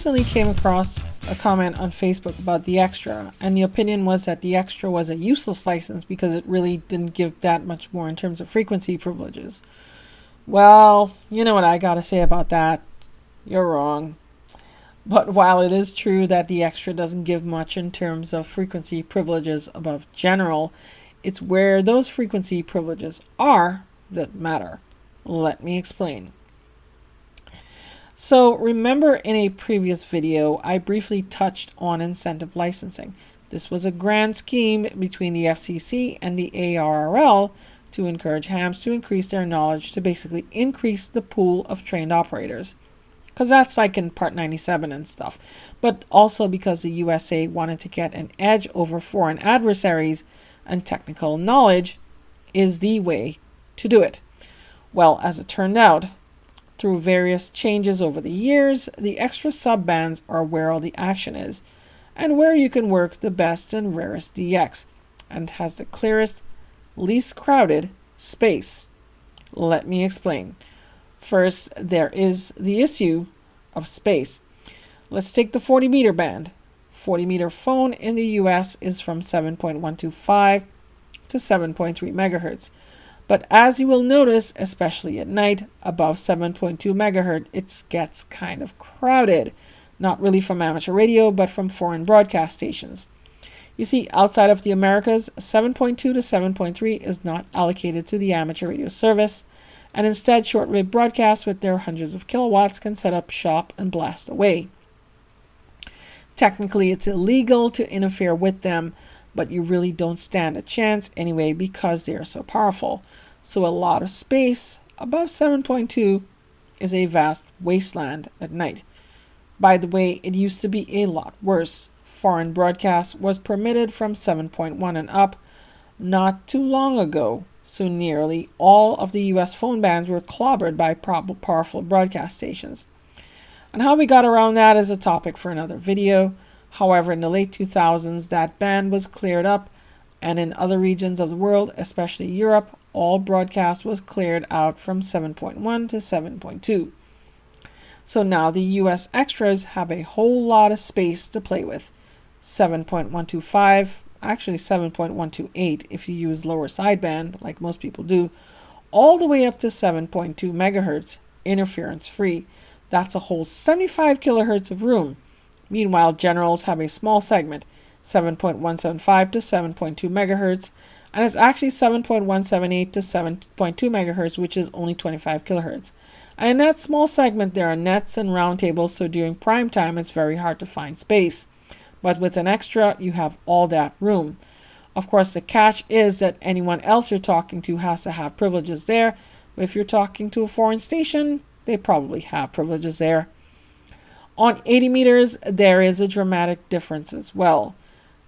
recently came across a comment on Facebook about the extra, and the opinion was that the extra was a useless license because it really didn't give that much more in terms of frequency privileges. Well, you know what I gotta say about that? You're wrong. But while it is true that the extra doesn't give much in terms of frequency privileges above general, it's where those frequency privileges are that matter. Let me explain. So remember in a previous video, I briefly touched on incentive licensing. This was a grand scheme between the FCC and the ARRL to encourage hams to increase their knowledge to basically increase the pool of trained operators. Because that's like in Part 97 and stuff. But also because the USA wanted to get an edge over foreign adversaries, and technical knowledge is the way to do it. Well, as it turned out, through various changes over the years, the extra subbands are where all the action is, and where you can work the best and rarest DX, and has the clearest, least crowded space. Let me explain. First, there is the issue of space. Let's take the 40 meter band. 40 meter phone in the US is from 7.125 to 7.3 megahertz. But as you will notice, especially at night, above 7.2 megahertz, it gets kind of crowded. Not really from amateur radio, but from foreign broadcast stations. You see, outside of the Americas, 7.2 to 7.3 is not allocated to the amateur radio service, and instead shortwave broadcasts with their hundreds of kilowatts can set up shop and blast away. Technically, it's illegal to interfere with them, but you really don't stand a chance anyway because they are so powerful. So a lot of space above 7.2 is a vast wasteland at night. By the way, it used to be a lot worse. Foreign broadcast was permitted from 7.1 and up not too long ago, so nearly all of the US phone bands were clobbered by powerful broadcast stations. And how we got around that is a topic for another video. However, in the late 2000s, that band was cleared up, and in other regions of the world, especially Europe, all broadcast was cleared out from 7.1 to 7.2. So now the US extras have a whole lot of space to play with. 7.125, actually 7.128 if you use lower sideband, like most people do, all the way up to 7.2 megahertz, interference free. That's a whole 75 kilohertz of room. Meanwhile, generals have a small segment, 7.175 to 7.2 megahertz, and it's actually 7.178 to 7.2 megahertz, which is only 25 kilohertz. And in that small segment, there are nets and roundtables, so during prime time, it's very hard to find space. But with an extra, you have all that room. Of course, the catch is that anyone else you're talking to has to have privileges there. But if you're talking to a foreign station, they probably have privileges there. On 80 meters, there is a dramatic difference as well.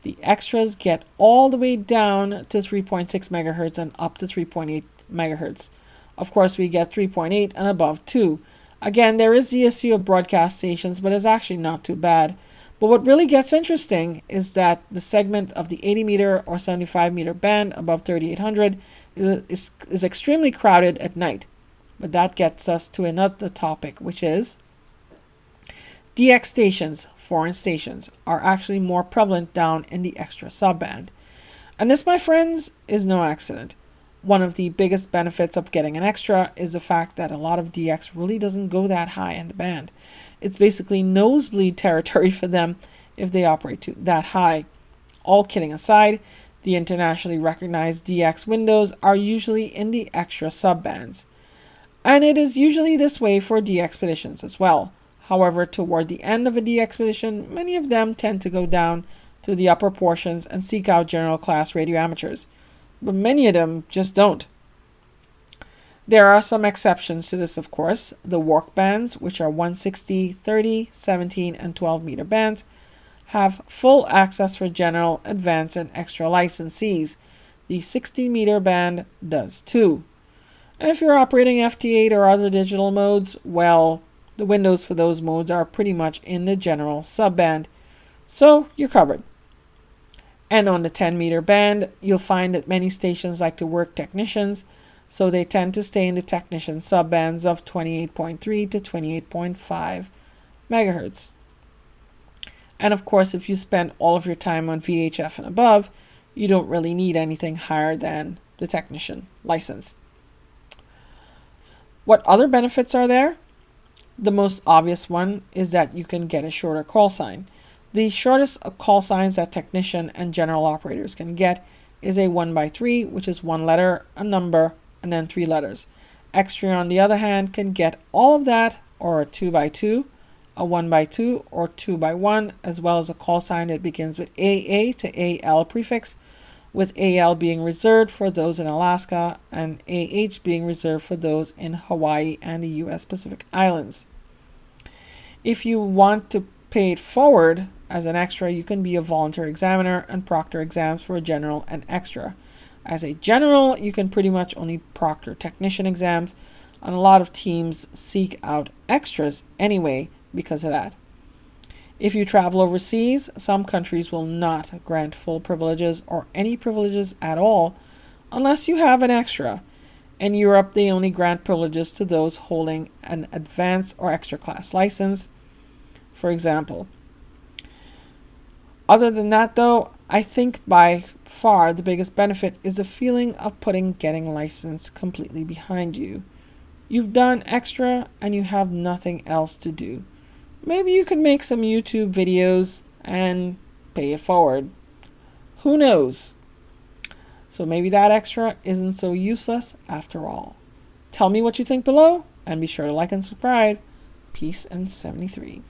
The extras get all the way down to 3.6 megahertz and up to 3.8 megahertz. Of course, we get 3.8 and above too. Again, there is the issue of broadcast stations, but it's actually not too bad. But what really gets interesting is that the segment of the 80 meter or 75 meter band above 3800 is extremely crowded at night. But that gets us to another topic, which is DX stations, foreign stations, are actually more prevalent down in the extra subband. And this, my friends, is no accident. One of the biggest benefits of getting an extra is the fact that a lot of DX really doesn't go that high in the band. It's basically nosebleed territory for them if they operate that high. All kidding aside, the internationally recognized DX windows are usually in the extra subbands. And it is usually this way for DXpeditions as well. However, toward the end of a DXpedition, many of them tend to go down to the upper portions and seek out general class radio amateurs. But many of them just don't. There are some exceptions to this, of course. The WARC bands, which are 160, 30, 17, and 12 meter bands, have full access for general, advanced, and extra licensees. The 60 meter band does too. And if you're operating FT8 or other digital modes, well, the windows for those modes are pretty much in the general subband. So you're covered. And on the 10 meter band, you'll find that many stations like to work technicians, so they tend to stay in the technician subbands of 28.3 to 28.5 megahertz. And of course, if you spend all of your time on VHF and above, you don't really need anything higher than the technician license. What other benefits are there? The most obvious one is that you can get a shorter call sign. The shortest call signs that technician and general operators can get is a 1x3, which is one letter, a number, and then 3 letters. Extra, on the other hand, can get all of that, or a 2x2, a 1x2, or 2x1, as well as a call sign that begins with AA to AL prefix, with AL being reserved for those in Alaska and AH being reserved for those in Hawaii and the US Pacific Islands. If you want to pay it forward as an extra, you can be a volunteer examiner and proctor exams for a general and extra. As a general, you can pretty much only proctor technician exams, and a lot of teams seek out extras anyway because of that. If you travel overseas, some countries will not grant full privileges or any privileges at all unless you have an extra. In Europe, they only grant privileges to those holding an advanced or extra class license, for example. Other than that, though, I think by far the biggest benefit is the feeling of getting license completely behind you. You've done extra and you have nothing else to do. Maybe you can make some YouTube videos and pay it forward. Who knows? So maybe that extra isn't so useless after all. Tell me what you think below, and be sure to like and subscribe. Peace and 73.